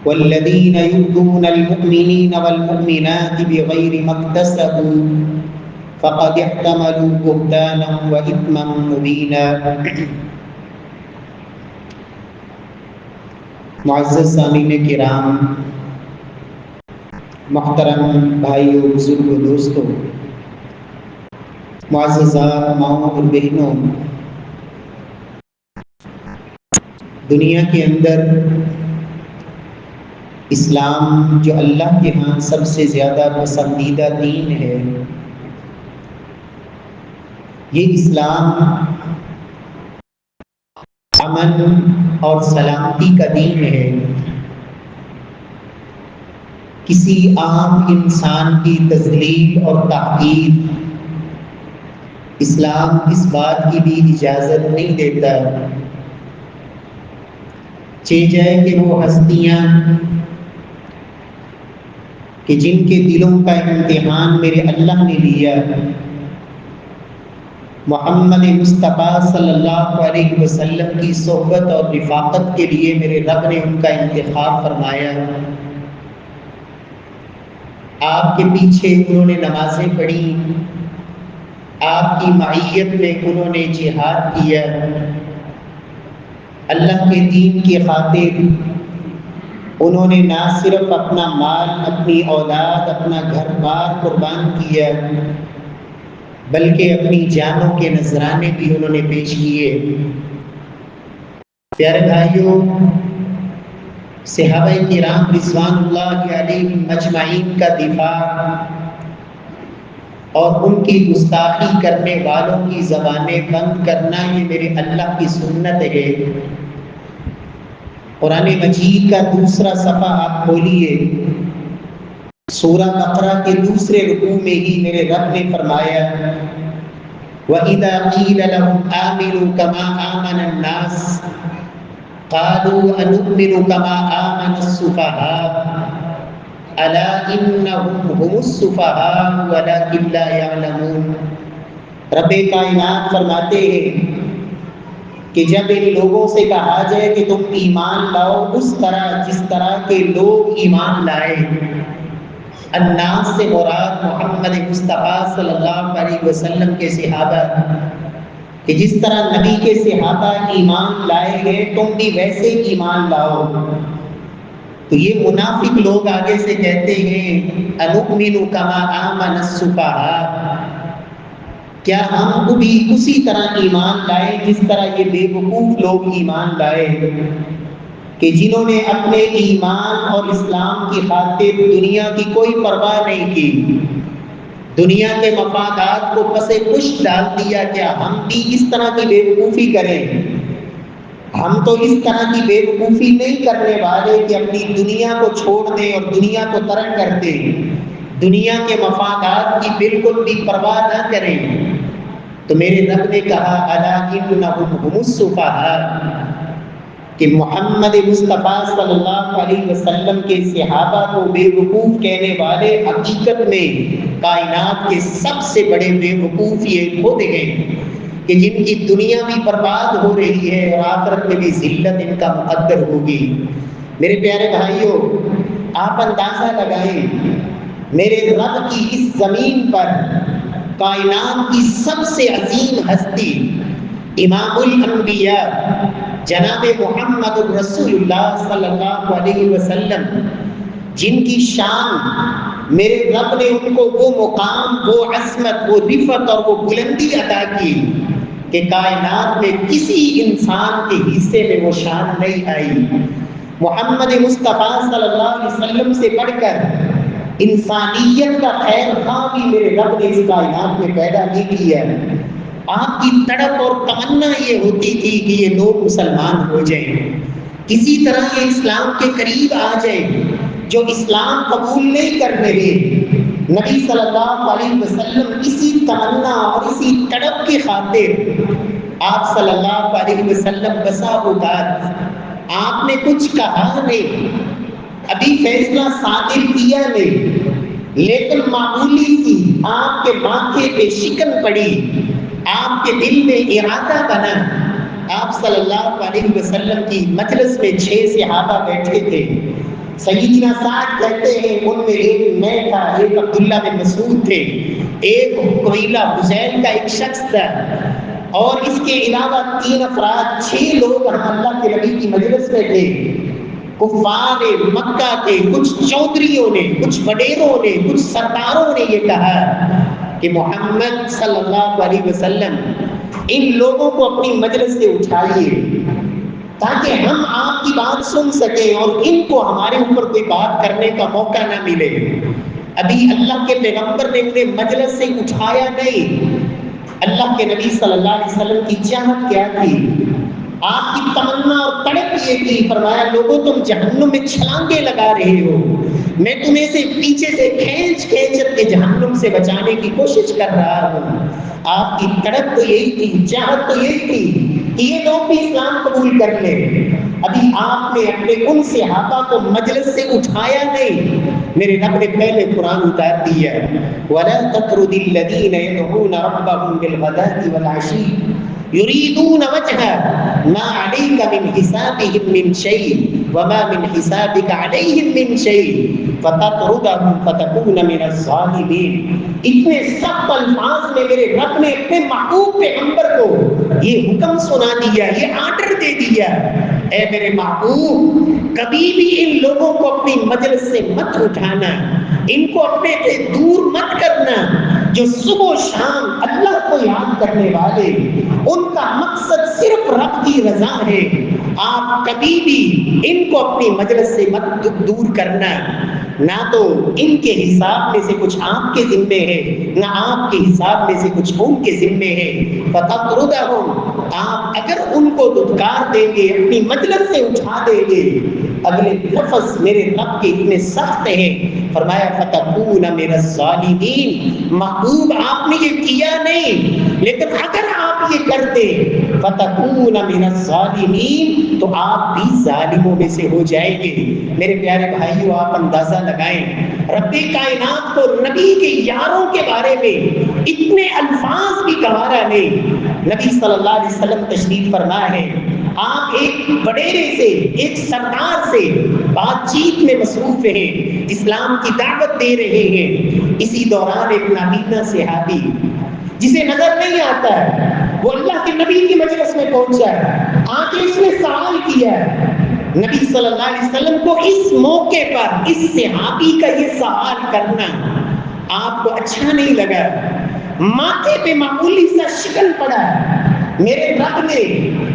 والذین یؤذون المؤمنین والمؤمنات بغیر ما اکتسبوا فقد احتملوا بہتانا واثما مبینا۔ معزز سامعین کرام، محترم بھائیوں، بزرگوں، دوستوں، معززات ماؤں اور بہنوں، دنیا کے اندر اسلام جو اللہ کے ہاں سب سے زیادہ پسندیدہ دین ہے، یہ اسلام امن اور سلامتی کا دین ہے۔ کسی عام انسان کی تذلیل اور تحقیر اسلام اس بات کی بھی اجازت نہیں دیتا جائے کہ وہ ہستیاں کہ جن کے دلوں کا امتحان میرے اللہ نے لیا، محمد مصطفیٰ صلی اللہ علیہ وسلم کی صحبت اور رفاقت کے لیے میرے رب نے ان کا انتخاب فرمایا۔ آپ کے پیچھے انہوں نے نمازیں پڑھی، آپ کی معیت میں انہوں نے جہاد کیا، اللہ کے دین کی خاطر انہوں نے نہ صرف اپنا مال، اپنی اولاد، اپنا گھر بار قربان کیا، بلکہ اپنی جانوں کے نذرانے بھی انہوں نے پیش کیے۔ پیارے بھائیوں، صحابہ کرام رضوان اللہ علیہم مجمعین کا دفاع اور ان کی گستاخی کرنے والوں کی زبانیں بند کرنا، یہ میرے اللہ کی سنت ہے۔ قرآن مجید کا دوسرا صفحہ آپ کھولیے، سورہ بقرہ کے دوسرے رکوع میں ہی میرے رب نے فرمایا وَإِذَا قِيلَ لَهُمْ آمِنُوا كَمَا آمَنَ النَّاسُ قَالُوا أَنُؤْمِنُ كَمَا آمَنَ السُّفَهَاءُ أَلَا إِنَّهُمْ هُمُ السُّفَهَاءُ وَلَكِنْ لَا يَعْلَمُونَ۔ رب کائنات فرماتے ہیں کہ جب ان لوگوں سے کہا جائے کہ تم ایمان لاؤ اس طرح جس طرح کے لوگ ایمان لائے، الناس سے مراد محمد مصطفیٰ صلی اللہ علیہ وسلم کے صحابہ، کہ جس طرح نبی کے صحابہ ایمان لائے ہیں تم بھی ویسے ایمان لاؤ۔ تو یہ منافق لوگ آگے سے کہتے ہیں انؤمن کما آمن السفہاء، کیا ہم بھی اسی طرح ایمان لائے جس طرح یہ بے وقوف لوگ ایمان لائے، کہ جنہوں نے اپنے ایمان اور اسلام کی خاطر دنیا کی کوئی پرواہ نہیں کی، دنیا کے مفادات کو پس پش ڈال دیا۔ کیا ہم بھی اس طرح کی بے وقوفی کریں؟ ہم تو اس طرح کی بے وقوفی نہیں کرنے والے کہ اپنی دنیا کو چھوڑ دیں اور دنیا کو ترک کر دیں، دنیا کے مفادات کی بالکل بھی پرواہ نہ کریں۔ تو میرے رب نے کہا الا انہم ھم السفہاء، کہ محمد مصطفیٰ صلی اللہ علیہ وسلم کے صحابہ کو بے وقوف کہنے والے حقیقت میں کائنات کے سب سے بڑے بے وقوف یہ خود ہیں، کہ جن کی دنیا بھی برباد ہو رہی ہے اور آخرت میں بھی ذلت ان کا مقدر ہوگی۔ میرے پیارے بھائیوں، آپ اندازہ لگائیں، میرے رب کی اس زمین پر کائنات کی سب سے عظیم ہستی امام الانبیاء جناب محمد الرسول اللہ صلی اللہ علیہ وسلم، جن کی شان میرے رب نے ان کو وہ مقام، وہ عظمت، وہ رفعت اور وہ بلندی عطا کی کہ کائنات میں کسی انسان کے حصے میں وہ شان نہیں آئی۔ محمد مصطفیٰ صلی اللہ علیہ وسلم سے بڑھ کر انسانیت کا خیر خواہ بھی میرے رب نے اس کائنات میں پیدا نہیں کیا۔ آپ کی تڑپ اور تمنا یہ ہوتی تھی کہ یہ لوگ مسلمان ہو جائیں، کسی طرح یہ اسلام کے قریب آ جائیں۔ جو اسلام قبول نہیں کر رہے، نبی صلی اللہ علیہ وسلم اسی تمنا اور اسی تڑپ کی خاطر آپ صلی اللہ علیہ وسلم بسا اوقات آپ نے کچھ کہا نہیں، ابھی فیصلہ صادر کیا نہیں، لیکن معمولی سی آپ کے ماتھے پہ شکن پڑی، آپ کے دل میں ارادہ بنا۔ آپ صلی اللہ علیہ وسلم کی مجلس میں 6 صحابہ بیٹھے تھے، سیدنا سعد کہتے ہیں ان میں ایک میں تھا، ایک عبداللہ بن مسعود تھے، ایک قبیلہ حذیل کا ایک شخص تھا، اور اس کے علاوہ 3 افراد، 6 لوگ ہم اللہ کے نبی کی مجلس میں تھے۔ کفار مکہ کے کچھ چودھریوں نے، کچھ وڈیروں نے، کچھ سرداروں نے یہ کہا کہ محمد صلی اللہ علیہ وسلم ان لوگوں کو اپنی مجلس سے اٹھائیے تاکہ ہم آپ کی بات سن سکیں اور ان کو ہمارے اوپر کوئی بات کرنے کا موقع نہ ملے۔ ابھی اللہ کے پیغمبر نے انہیں مجلس سے اٹھایا نہیں۔ اللہ کے نبی صلی اللہ علیہ وسلم کی چاہت کیا تھی؟ آپ کی تمنا اور تڑپ یہ تھی، فرمایا لوگوں تم جہنم میں چھلانگے لگا رہے ہو، میں تمہیں سے پیچھے سے کھینچ کے جہنم سے بچانے کی کوشش کر رہا ہوں۔ آپ کی تڑپ تو یہی تھی، چاہت تو یہی تھی کہ یہ لوگ بھی اسلام قبول کر لیں۔ ابھی آپ نے اپنے ان صحابہ کو مجلس سے اٹھایا نہیں، میرے رب نے پہلے قرآن اتار دیا، وَلَا تَطْرُدِ الَّذِينَ يَدْعُونَ رَبَّهُمْ بِالْغَدَاةِ وَالْعَشِيِّ يريدون وجهه ما عليك من حسابهم من شيء وما من حسابك عليهم من شيء فتطردهم فتكون من الظالمين۔ اتنے سخت الفاظ میں میرے رب نے اپنے محبوب پیغمبر کو یہ حکم سنا دیا، یہ آرڈر دے دیا، اے میرے محبوب کبھی بھی ان لوگوں کو اپنی مجلس سے مت اٹھانا، ان کو اپنے سے دور مت کرنا۔ جو صبح و شام اللہ کو یاد کرنے والے، ان کا مقصد صرف رب کی رضا ہے، آپ کبھی بھی ان کو اپنی مجلس سے مت دور کرنا۔ نہ تو ان کے حساب میں سے کچھ آپ کے ذمے ہے، نہ آپ کے حساب میں سے کچھ ان کے ذمے ہے۔ فَتَطْرُدَهُمْ، آپ اگر ان کو دھتکار دیں گے، اپنی مجلس سے اٹھا دیں گے، اگلے لفظ میرے رب کے اتنے سخت ہیں، فرمایا فَتَكُونَ مِنَ الظَّالِمِينَ۔ محبوب آپ نے یہ کیا نہیں، لیکن اگر آپ یہ کرتے فَتَكُونَ مِنَ الظَّالِمِينَ تو آپ بھی ظالموں میں سے ہو جائیں گے۔ میرے پیارے بھائیو، آپ اندازہ لگائیں رب کائنات کو نبی کے یاروں کے بارے میں اتنے الفاظ بھی گوارا نہیں۔ نبی صلی اللہ علیہ وسلم تشریف فرما ہے، آپ ایک وڈیرے سے، ایک سردار سے بات چیت میں مصروف ہیں، اسلام کی دعوت دے رہے ہیں۔ اسی دوران ایک نابینا صحابی جسے نظر نہیں آتا ہے، وہ اللہ کے نبی کی مجلس میں پہنچا ہے، آ کے اس نے سوال کیا ہے۔ نبی صلی اللہ علیہ وسلم کو اس موقع پر اس صحابی کا یہ سوال کرنا آپ کو اچھا نہیں لگا، ماتھے پہ معمولی سا شکن پڑا۔ میرے رب نے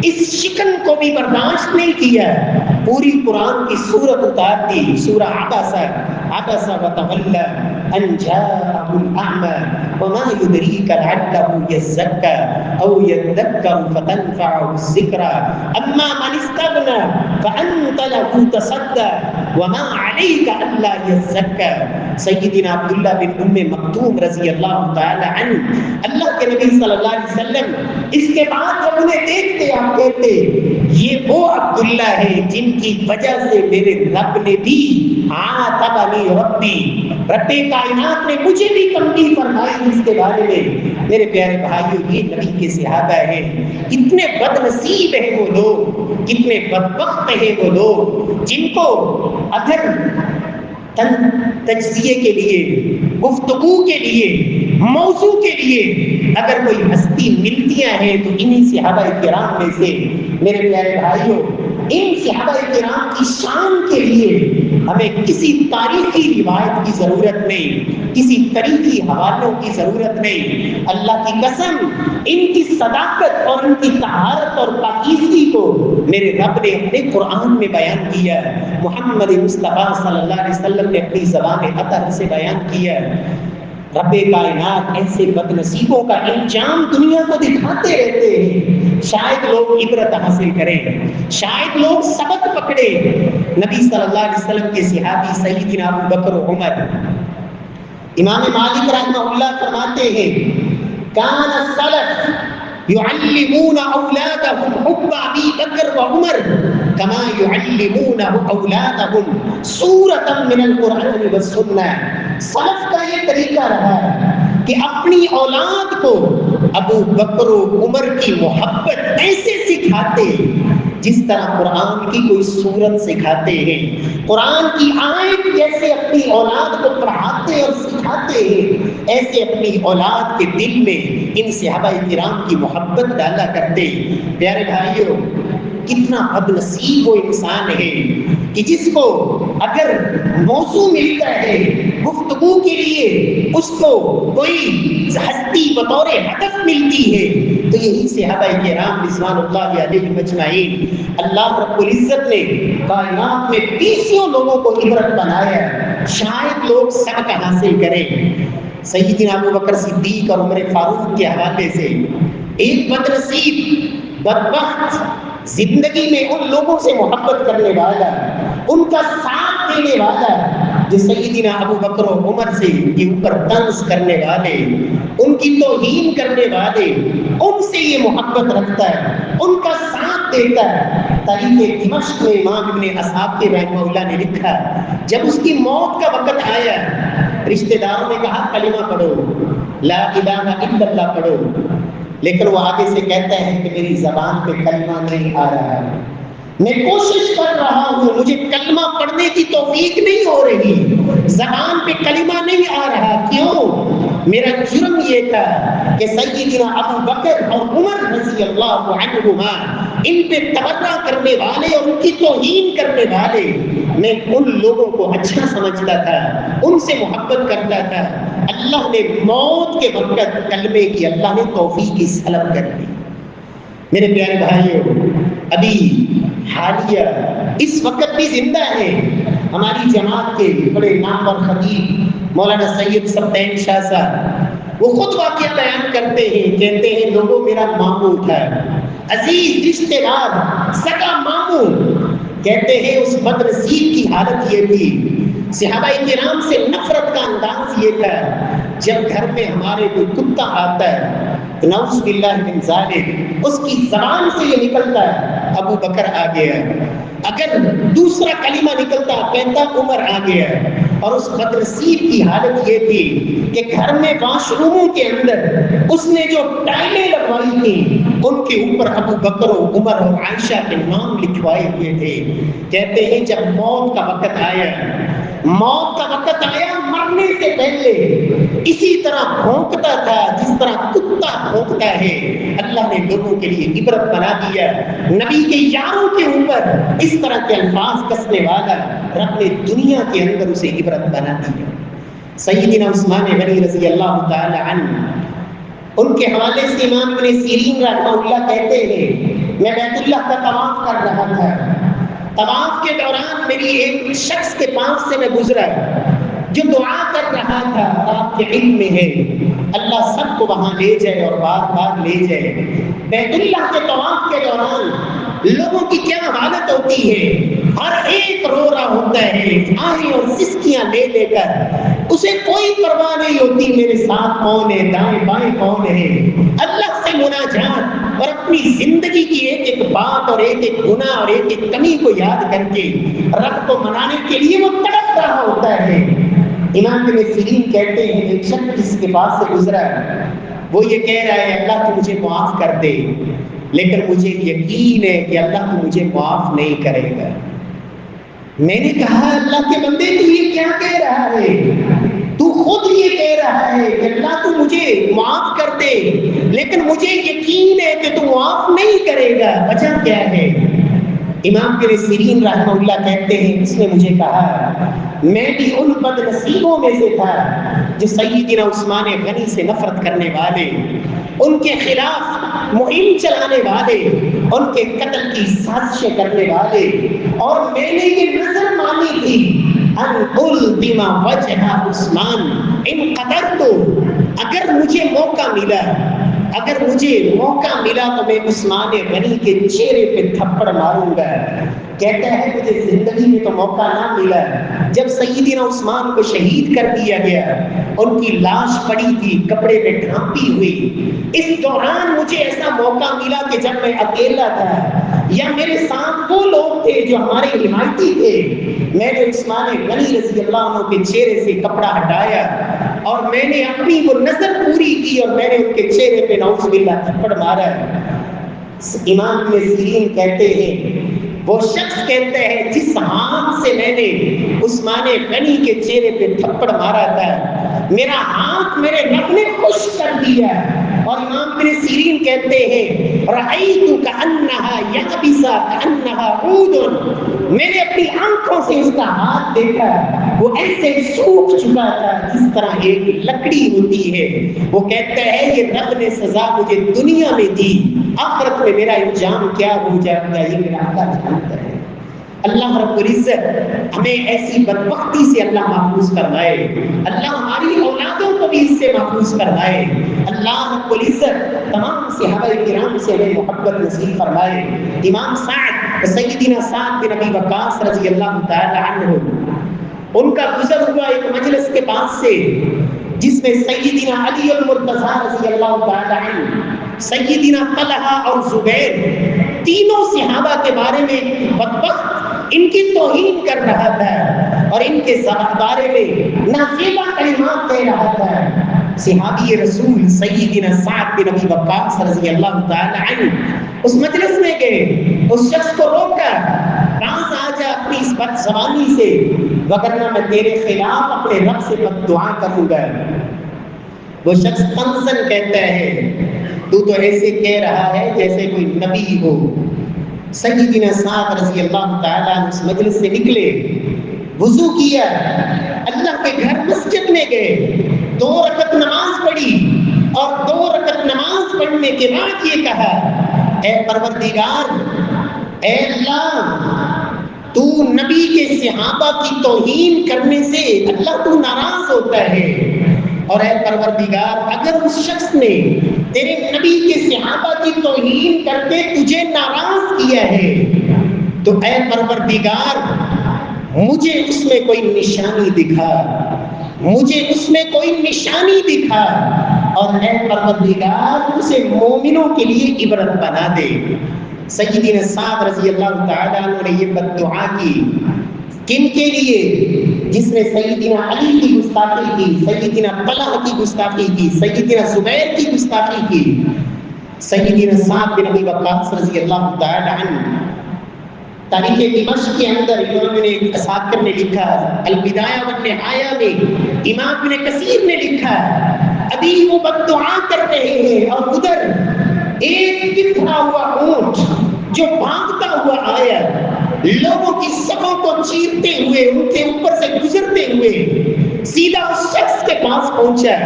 اس شکن کو بھی برداشت نہیں کیا، پوری قرآن کی سورت اتار دی، سورہ عبس وتولى ان جاءه الاعمى وما يدريك لعله يزكى او يذكر فتنفعه الذكرى اما من استغنى فانت له تصدى وما عليك الا يزكى۔ سیدنا عبداللہ بن ام مکتوم رضی اللہ تعالی عنہ، اللہ کے نبی صلی اللہ علیہ وسلم اس کے بعد جب انہیں دیکھتے آپ کہتے یہ وہ عبداللہ ہے جن کی وجہ سے میرے رب نے بھی عاتبنی ربی، رب کائنات نے مجھے بھی تنبیہ فرمائی اس کے بارے میں۔ میرے پیارے بھائیو، یہ نبی کے صحابہ ہیں، کتنے بد نصیب ہیں وہ لوگ، کتنے بدبخت ہیں وہ لوگ جن کو اگر تجزیے کے لیے، گفتگو کے لیے، موضوع کے لیے اگر کوئی ہستی ملتیاں ہیں تو انہی صحابہ کرام میں سے۔ میرے پیارے بھائیوں، ان صحابہ کرام کی شان کے لیے ہمیں کسی تاریخی روایت کی ضرورت نہیں، کسی تاریخی حوالوں کی ضرورت نہیں۔ اللہ کی قسم، ان کی صداقت اور ان کی طہارت اور پاکیزگی کو میرے رب نے اپنے قرآن میں بیان کیا، محمد مصطفیٰ صلی اللہ علیہ وسلم نے اپنی زبان اطہر سے بیان کیا۔ رب کائنات ایسے بد نصیبوں کا انجام دنیا کو دکھاتے رہتے ہیں، شاید لوگ عبرت حاصل کریں، شاید لوگ سبق پکڑے۔ نبی صلی اللہ علیہ وسلم کے صحابی سیدنا ابو بکر و عمر، امام مالک رحمہ اللہ فرماتے ہیں کان السلف يعلمون اولادهم حب ابي بکر و عمر كما يعلمون اولادهم سورة من القرآن والسنة۔ سلف کا یہ طریقہ رہا ہے کہ اپنی اولاد کو ابو بکر و عمر کی محبت ایسے سکھاتے جس طرح قرآن کی کوئی سورت سکھاتے ہیں، قرآن کی آیت جیسے اپنی اولاد کو پڑھاتے اور سکھاتے ہیں، ایسے اپنی اولاد کے دل میں ان صحابہ کرام کی محبت ڈالا کرتے۔ پیارے بھائیوں، کتنا بد نصیب وہ انسان ہے کہ جس کو اگر موضوع ملتا ہے گفتگو کے لیے، اس کو کوئی ہستی بطور ہدف ملتی ہے، تو یہی صحابہ کرام رضوان اللہ علیہم اجمعین۔ اللہ رب العزت نے کائنات میں 20 لوگوں کو عبرت بنایا، شاید لوگ سبق حاصل کریں۔ سیدنا ابو بکر صدیق اور عمر فاروق کے حوالے سے ایک بد نصیب بدبخت زندگی میں ان لوگوں سے محبت کرنے والا، ان کا ساتھ دینے والا، جو سیدنا ابو بکر و عمر سے کے اوپر طنز کرنے والے، ان کی توہین کرنے والے، ان سے یہ محبت رکھتا ہے، ان کا ساتھ دیتا ہے۔ تاریخ دمشق میں امام ابن اسحاق رحمہ اللہ نے لکھا، جب اس کی موت کا وقت آیا، رشتہ داروں نے کہا کلمہ پڑھو، لا الہ الا اللہ پڑھو، لیکن وہ آگے سے کہتا ہے کہ میری زبان پہ کلمہ نہیں آ رہا ہے، میں کوشش کر رہا ہوں، مجھے کلمہ پڑھنے کی توفیق نہیں ہو رہی، زبان پہ کلمہ نہیں آ رہا۔ کیوں؟ میرا جرم یہ تھا کہ سیدنا ابو بکر اور عمر رضی اللہ عنہما ان پہ تبرہ کرنے والے اور ان کی توہین کرنے والے، میں ان لوگوں کو اچھا سمجھتا تھا، ان سے محبت کرتا تھا۔ اللہ نے موت کے وقت کلمے کی اللہ نے توفیق سلب کر دی۔ میرے پیارے بھائیوں، ابھی حالیہ اس وقت بھی زندہ ہے ہماری جماعت کے بڑے نامور خطیب مولانا سید سبطین شاہ صاحب، وہ خود واقعہ بیان کرتے ہیں، کہتے ہیں لوگوں میرا ماموں تھا، عزیز رشتے دار، سگا ماموں، کہتے ہیں اس بد نصیب کی حالت یہ تھی، صحابہ کرام سے نفرت کا انداز یہ تھا، جب گھر میں ہمارے کوئی کتا آتا ہے، نعوذ باللہ من ذالک، اس کی زبان سے یہ نکلتا ہے ابو بکر آ گیا، اگر دوسرا کلمہ نکلتا کہتا عمر آ گیا۔ اور اس بد نصیب کی حالت یہ تھی کہ گھر میں واش روموں کے اندر اس نے جو ٹائلیں لگوائی تھی ان کے اوپر ابو بکر و عمر اور عائشہ کے نام لکھوائے ہوئے تھے۔ کہتے ہیں جب موت کا وقت آیا، موت کا وقت آیا، مرنے سے پہلے اسی طرح بھونکتا تھا جس طرح کتا بھونکتا ہے۔ اللہ نے لوگوں کے لیے عبرت بنا دیا، نبی کے یاروں کے اوپر اس طرح کے الفاظ کسنے والا رب نے دنیا کے اندر اسے عبرت بنا دیا۔ سیدنا عثمان غنی رضی اللہ تعالی عنہ، ان کے حوالے سے امام ابن سیرین رحمہ اللہ کہتے ہیں، میں بیت اللہ کا طواف کر رہا تھا، طواف کے دوران میری ایک شخص کے پاس سے میں گزرا جو دعا کر رہا تھا، آپ کے علم میں ہے اللہ سب کو وہاں لے جائے اور بار بار لے جائے۔ بیت اللہ کے طواف کے دوران لوگوں کی کیا حالت ہوتی ہے، ہر ایک رو رہا ہوتا ہے، آہیں اور سسکیاں لے لے کر، اسے کوئی پرواہ نہیں ہوتی میرے ساتھ کون ہے، دائیں بائیں کون ہے۔ اللہ سے مناجات اور اپنی زندگی کی ایک ایک بات اور ایک ایک گناہ اور ایک ایک کمی کو یاد کر کے رب کو منانے کے لیے وہ تڑپ رہا ہوتا ہے۔ امام ابن سیرین کہتے ہیں ایک شخص جس کے پاس سے گزرا، وہ یہ کہہ رہا ہے اللہ تو مجھے معاف کر دے، لیکن مجھے یقین ہے کہ اللہ تو مجھے معاف نہیں کرے گا۔ میں نے کہا اللہ کے بندے تو یہ کیا کہہ رہا ہے، تو خود یہ کہہ رہا ہے کہ اللہ تو مجھے معاف کر دے لیکن مجھے یقین ہے کہ تو معاف نہیں کرے گا، وجہ کیا ہے؟ امام ابن سیرین رحمہ اللہ کہتے ہیں اس نے مجھے کہا میں بھی ان بد نصیبوں میں سے تھا جو سیدنا عثمان غنی سے نفرت کرنے والے، ان کے خلاف مہم چلانے والے، ان کے قتل کی سازشیں کرنے والے، اور میں نے یہ نظر مانی تھی ان الدم وجہ عثمان ان قدر تو، اگر مجھے موقع ملا تو میں عثمان غنی کے چہرے پہ تھپڑ ماروں گا۔ کہتا ہے مجھے زندگی میں تو موقع نہ ملا، جب سیدنا عثمان کو شہید کر دیا گیا، ان کی لاش پڑی تھی کپڑے میں ڈھانپی ہوئی، اس دوران مجھے ایسا موقع ملا کہ جب میں اکیلا تھا یا میرے ساتھ وہ لوگ تھے جو ہمارے حمایتی تھے، میں نے عثمان غنی رضی اللہ عنہ کے چہرے سے کپڑا ہٹایا اور میں نے اپنی وہ نظر پوری کی اور میں نے ان کے چہرے پہ نعوذ باللہ تھپڑ مارا۔ امام ابن سیرین کہتے ہیں وہ شخص کہتا ہے جس ہاتھ سے میں نے عثمان غنی کے چہرے پہ تھپڑ مارا تھا میرا ہاتھ میرے رب نے خوش کر دیا. اور امام ابن سیرین کہتے ہیں رأیت کأنہا یابسا کأنہا عود، میں نے اپنی آنکھوں سے اس کا ہاتھ دیکھا وہ ایسے سوکھ چکا تھا جس طرح ایک لکڑی ہوتی ہے. وہ کہتا ہے یہ رب نے سزا مجھے دنیا میں دی، آخرت میں میرا انجام کیا ہو جائے گا یہ میرا اللہ جانتا ہے. اللہ رب العزت ہمیں ایسی بدبختی سے اللہ محفوظ فرمائے، اللہ ہماری اولادوں کو بھی اس سے محفوظ فرمائے. اللہ رب العزت تمام صحابہ کرام سے ہمیں محبت نصیب فرمائے. امام سعد سیدنا سعد بن ابی وقاص رضی اللہ تعالی عنہ، ان کا گزر ہوا ایک مجلس کے پاس سے جس میں سیدنا علی المرتضیٰ رضی اللہ تعالی عنہ، سیدنا طلحہ اور زبیر تینوں صحابہ کے بارے میں بدبخت ان کی توہین کر رہا تھا اور ان کے بارے میں نازیبہ کلمات کہہ رہا تھا. صحابی رسول سیدنا سعد بن ابی وقاص رضی اللہ تعالی عنہ اس مجلس میں گئے، اس شخص کو روکا، باز آ جا اپنی اس بد زبانی سے وگرنہ میں تیرے خلاف اپنے رب سے بد دعا کروں گا. وہ شخص طنزاً کہتا ہے تو ایسے کہہ رہا ہے جیسے کوئی نبی ہو. سیدنا سعد رضی اللہ تعالیٰ عنہ اس مجلس سے نکلے، وضو کیا، اللہ کے گھر مسجد میں گئے، 2 رکعت نماز پڑھی اور 2 رکعت نماز پڑھنے کے بعد یہ کہا اے پروردگار، اے اللہ تو نبی کے صحابہ کی توہین کرنے سے اللہ تو ناراض ہوتا ہے، اور اے پروردگار اگر اس شخص نے تیرے نبی کے صحابہ کی توہین کر کے تجھے ناراض کیا ہے تو اے پروردگار مجھے اس میں کوئی نشانی دکھا، مجھے اس میں کوئی نشانی دکھا، اور اے پروردگار اسے مومنوں کے لیے عبرت بنا دے. سیدنا سعد رضی اللہ تعالیٰ عنہ نے یہ بد دعا کی کن کے لیے؟ جس نے سیدنا علی کی گستاخی کی، سیدنا طلحہ کی گستاخی کی، سیدنا زبیر کی گستاخی کی. سیدنا سعد بن ابی وقاص رضی اللہ تعالی عنہ تاریخ دمشق کے اندر امام نے اساکر نے لکھا، البدایہ والنہایہ میں امام ابن کثیر نے لکھا ابھی وہ بد دعا کر رہے ہیں اور ادھر ایک بکھرا ہوا اونٹ جو بھاگتا ہوا آیا، لوگوں کی صفوں کو چیرتے ہوئے ان کے اوپر سے گزرتے ہوئے سیدھا اس شخص کے پاس پہنچا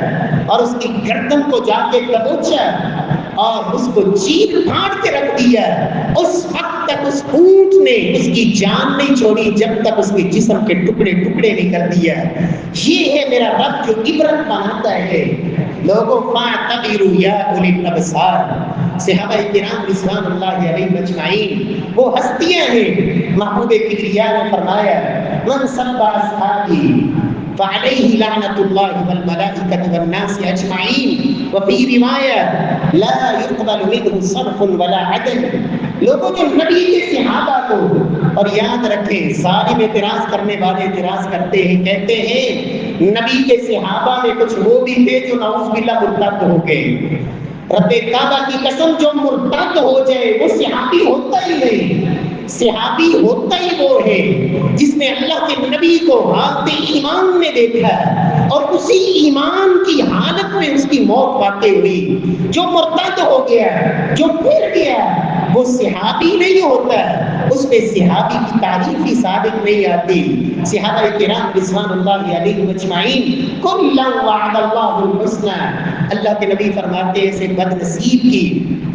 اور اس کی گردن کو جا کے دبوچا اور اس کو چیر پھاڑ کے رکھ دیا. اس وقت تک اس اونٹ نے اس کی جان نہیں چھوڑی جب تک اس کے جسم کے ٹکڑے ٹکڑے نہیں کر دیا. یہ ہے میرا رب جو عبرت بناتا ہے. لوگوں فاعتبروا یا اولی الابصار. صحابہ کرام رضوان اللہ علیہم اجمعین وہ ہستیاں ہیں. محبوب کبریا نے فرمایا من سب اصحابی فعلیہ لعنت اللہ والملائکۃ والناس اجمعین، وفی روایہ لا يقبل منه صرف ولا عدل. لوگوں جو نبی کے صحابہ کو، اور یاد رکھیں ظالم اعتراض کرنے والے اعتراض کرتے ہیں، کہتے ہیں نبی کے صحابہ میں کچھ وہ بھی تھے جو نعوذ باللہ مرتد ہو گئے. رب کعبہ کی قسم جو مرتد ہو جائے وہ صحابی ہوتا ہی نہیں. صحابی ہوتا ہی وہ ہے جس نے اللہ کے نبی کو حالت ایمان میں دیکھا اور اسی ایمان کی حالت میں اس کی موت واقع ہوئی. جو مرتد ہو گیا، جو پھر گیا، وہ صحابی نہیں ہوتا. اس پہ صحابی کی تعریف ہی ثابت نہیں آتی. صحابہ کرام رضوان اللہ علیہم اجمعین کلا وعد اللہ الحسنى. اللہ کے نبی فرماتے ہیں ایسے بد نصیب کی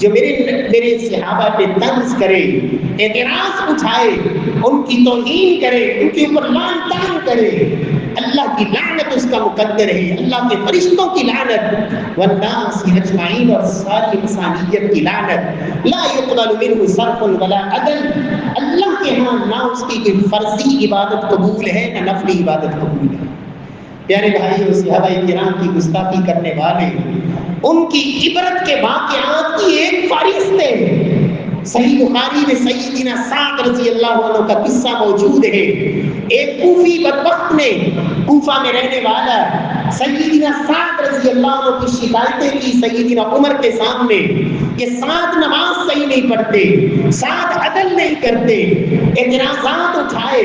جو میرے صحابہ پہ طنز کرے، اعتراض اٹھائے، ان کی توہین کرے، ان کے اوپر لعن طعن کرے، اللہ کی لعنت اس کا مقدر ہے، اللہ کے فرشتوں کی لعنت، والناس اجمعین اور ساری انسانیت کی لعنت. لا يقبل منه صرف ولا عدل. اللہ کے ہاں نہ اس کی کوئی فرضی عبادت قبول ہے نہ نفلی عبادت قبول ہے. پیارے بھائیو، صحابہ کرام کی گستاخی کرنے والے ان کی عبرت کے واقعات کی ایک فہرست ہے. صحیح بخاری میں سیدنا سعد رضی اللہ عنہ کا قصہ موجود ہے. ایک کوفی بدبخت نے، کوفہ میں رہنے والا سیدنا سعد رضی اللہ عنہ کی شکایتیں کی سیدنا عمر کے سامنے کہ سعد نماز صحیح نہیں پڑھتے، سعد عدل نہیں کرتے، اعتراضات اٹھائے۔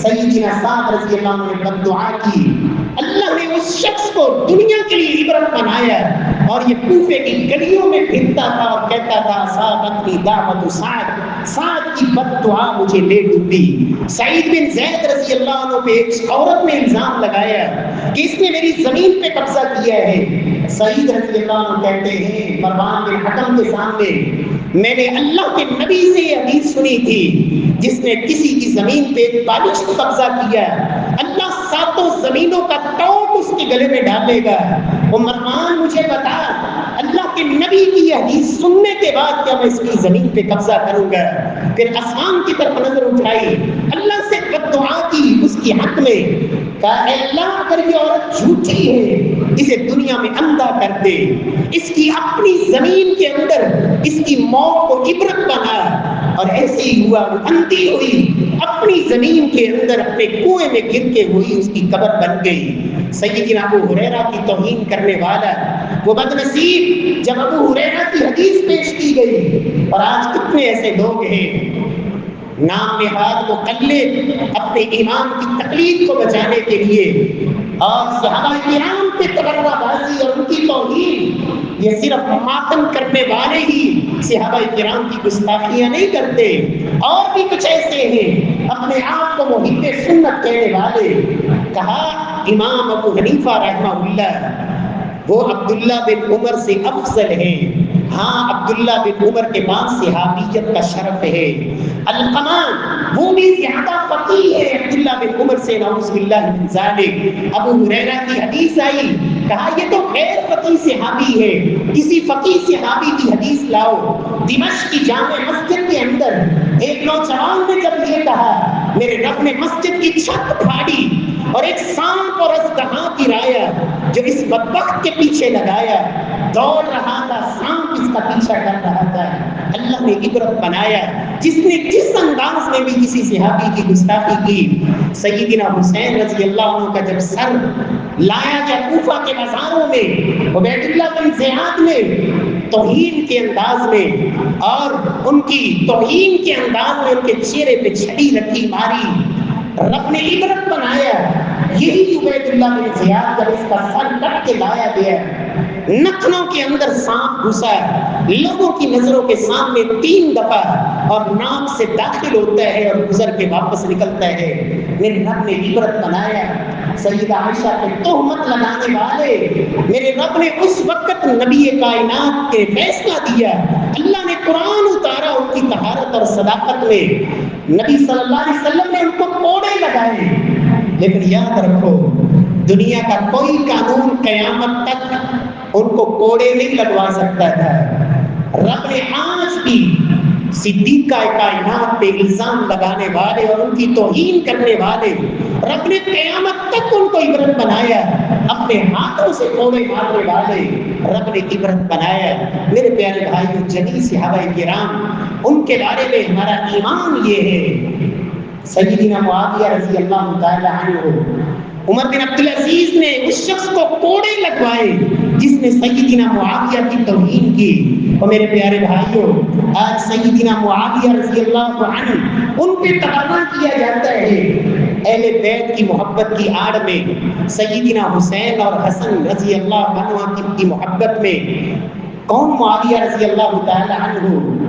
سیدنا سعد رضی اللہ عنہ نے بد دعا کی، اللہ نے اس شخص کو دنیا کے لیے عبرت بنایا اور یہ کوفے کی گلیوں میں پھرتا تھا اور کہتا تھا اصابتنی دعوت سعد، سعد کی بد دعا مجھے لے ڈوبی۔ سعید بن زید رضی اللہ عنہ پہ ایک عورت نے الزام لگایا کہ اس نے میری زمین پہ قبضہ کیا ہے۔ سعید رضی اللہ عنہ کہتے ہیں مروان بن حکم کے سامنے، میں نے اللہ کے نبی سے یہ حدیث سنی تھی، جس نے کسی کی زمین پہ بالشت قبضہ کیا اللہ ساتوں زمینوں کا ٹوٹ اس کے گلے میں ڈالے گا۔ وہ مروان مجھے بتا، اللہ کے نبی کی یہ حدیث سننے کے بعد کیا میں اس کی زمین پہ قبضہ کروں گا؟ پھر آسمان کی طرف نظر اٹھائی، اللہ سے بد دعا کی اس کی حق میں، کہا اے اللہ اگر یہ عورت جھوٹی ہے اسے دنیا میں اندھا کر دے، اس کی اپنی زمین کے اندر اس کی موت کو عبرت بنا۔ اور ایسے ہی ہوا، وہ اندھی ہوئی، اپنی زمین کے اندر اپنے کنویں میں گر کے ہوئی، اس کی قبر بن گئی۔ سیدنا ابو ہریرہ کی توہین کرنے والا وہ بد نصیب، جب ابو ہریرہ کی حدیث پیش کی گئی، اور آج کتنے ایسے لوگ ہیں نام نہاد مقلد اپنے امام کی تقلید کو بچانے کے لیے، اور صحابہ کرام پہ تبرہ بازی اور ان کی توہین، یہ صرف ماتم کرنے والے ہی صحابہ کرام کی گستاخیاں نہیں کرتے، اور بھی کچھ ایسے ہیں اپنے آپ کو محب سنت کہنے والے۔ کہا امام ابو حنیفہ رحمہ اللہ وہ عبداللہ بن عمر سے افضل ہیں۔ ہاں عبداللہ بن عمر کے پاس صحابیت کا شرف ہے، علقمہ وہ بھی زیادہ فقیہ ہے عبداللہ بن عمر سے، نعوذ باللہ من ذالک۔ ابو ہریرہ کی حدیث آئی، کہا یہ تو غیر فقیہ صحابی ہے، کسی فقیہ صحابی کی حدیث لاؤ۔ دمشق کی جامع مسجد کے اندر ایک نوجوان نے جب یہ کہا، میرے رب نے مسجد کی چھت پھاڑی اور ایک سانپ اور اژدہا کی رایا جو اس بدبخت کے پیچھے لگایا، دوڑ رہا تھا، سانپ اس کا پیچھا کر رہا تھا، اللہ نے عبرت بنایا۔ جس نے جس انداز میں بھی کسی صحابی کی گستاخی کی، سیدنا حسین رضی اللہ عنہ کا جب سر لایا گیا کوفہ کے بازاروں میں، عبید اللہ بن زیاد نے توہین کے انداز میں اور ان کی توہین کے انداز میں ان کے چہرے پہ چھڑی رکھی ماری، رب نے عبرت بنایا۔ یہی عبید اللہ بن زیاد جب اس کا سر کٹ کے لایا گیا، نتنوں کے اندر سانپ گھسا، لوگوں کی نظروں کے سامنے 3 دفعہ اور ناک سے داخل ہوتا ہے اور گزر کے واپس نکلتا ہے، میرے رب نے عبرت بنایا۔ سیدہ عائشہ پہ تہمت لگانے والے، میرے رب نے اس وقت نبی کائنات کے فیصلہ دیا، اللہ نے قرآن اتارا ان کی طہارت اور صداقت میں، نبی صلی اللہ علیہ وسلم نے ان کو کوڑے لگائے۔ لیکن یاد رکھو دنیا کا کوئی قانون قیامت تک ان کو کوڑے نہیں لگوا سکتا تھا۔ رب نے آج بھی صدیقہ کائنات پہ الزام لگانے والے اور ان کی توہین کرنے والے، رب نے قیامت تک ان کو عبرت بنایا، اپنے ہاتھوں سے کوڑے مارنے والے رب نے عبرت بنایا۔ میرے پیارے بھائیو، جلیل صحابہ کرام، ان کے بارے میں ہمارا ایمان یہ ہے۔ سیدنا معاویہ رضی اللہ تعالی عنہ، عمر بن عبدالعزیز نے اس شخص کو کوڑے لگوائے جس نے سیدنا معاویہ کی توہین کی۔ اور میرے پیارے بھائیوں، آج سیدنا معاویہ رضی اللہ عنہ ان پہ تبرہ کیا جاتا ہے۔ اہل بیت کی محبت کی آڑ میں، سیدنا حسین اور حسن رضی اللہ عنہ کی محبت میں، کون معاویہ رضی اللہ تعالی عنہ؟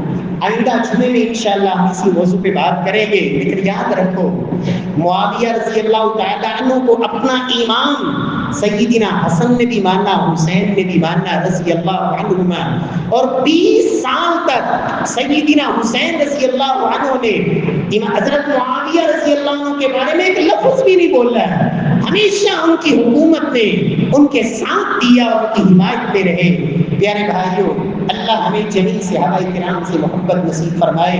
آئندہ جمعے میں انشاءاللہ ہم اسی موضوع پہ بات کریں گے، لیکن یاد رکھو معاویہ رضی اللہ تعالی عنہ کو اپنا امام سیدنا حسن نے بھی مانا، حسین نے بھی مانا رضی اللہ عنہما، اور 20 سال تک سیدنا حسین رضی اللہ عنہ نے حضرت معاویہ رضی اللہ عنہ کے بارے میں ایک لفظ بھی نہیں بولا، ہمیشہ ان کی حکومت نے ان کے ساتھ دیا اور ان کی حمایت میں رہے۔ پیارے بھائیوں، اللہ ہمیں جمیع صحابہ کرام سے محبت نصیب فرمائے،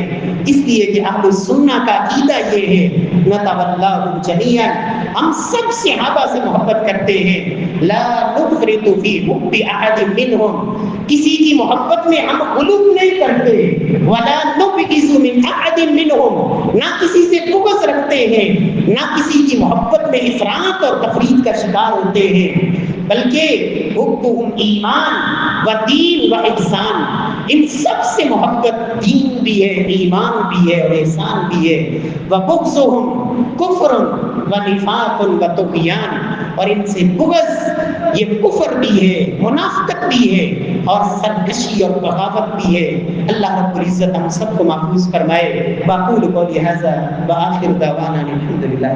اس لیے کہ اہل السنہ کا عقیدہ یہ ہے نتولاہم جمیعا ہم سب صحابہ سے محبت کرتے ہیں. لا نفرط فی حب احد منہم، کسی کی محبت میں ہم غلو نہیں کرتے. ولا نبغض من احد منہم، نہ کسی سے بغض رکھتے ہیں، نہ کسی کی محبت میں افراط اور تفریط کا شکار ہوتے ہیں. بلکہ حبہم ایمان و دین و احسان، ان سب سے محبت دین بھی ہے، ایمان بھی ہے اور احسان بھی ہے. وبغضہم کفر و نفاق و طغیان، اور ان سے بغض یہ کفر بھی ہے، منافقت بھی ہے اور سرکشی اور بغاوت بھی ہے. اللہ رب العزت ہم سب کو محفوظ فرمائے. باقول قولی ھذا وآخر دعوانا الحمد للہ.